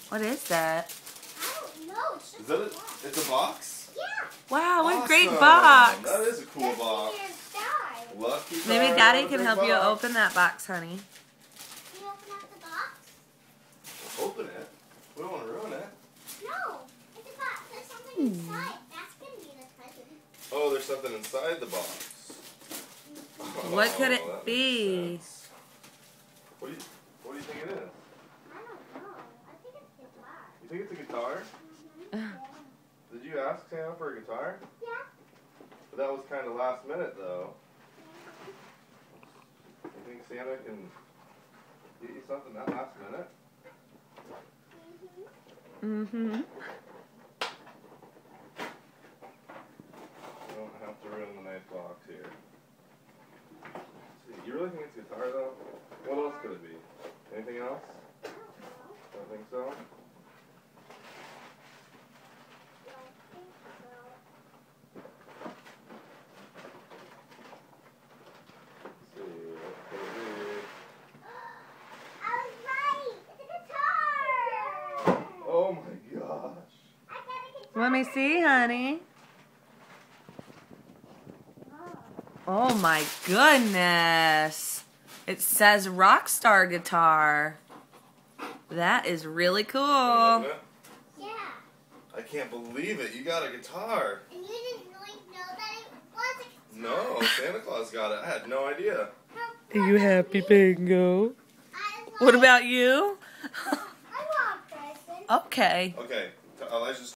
What is that? I don't know. It's just Is that it? It's a box? Yeah. Wow, what a great Awesome. box. That is a cool Let's see box. inside. Lucky Maybe Star, Daddy what a can big help you box. open that box, honey. Can you open up the box? Open it. We don't want to ruin it. No. It's a box. There's something inside. That's going to be the present. Oh, there's something inside the box. What could Oh, it that be? makes sense. What do you think it is? I don't know. I think it's a guitar. You think it's a guitar? Did you ask Santa for a guitar? Yeah. But that was kind of last minute, though. You think Santa can get you something that last minute? Mm-hmm. You don't have to ruin the nice box here. Let's see. You really think it's a guitar, though? What else could it be? Anything else? Don't think so? Oh my gosh. Let me see, honey. Oh my goodness. It says Rockstar Guitar. That is really cool. Isn't it? Yeah. I can't believe it. You got a guitar. And you didn't really know that it was a guitar. No, Santa Claus got it. I had no idea. Are you happy, Bingo? I What about you? want a present. Okay. Okay, Elijah's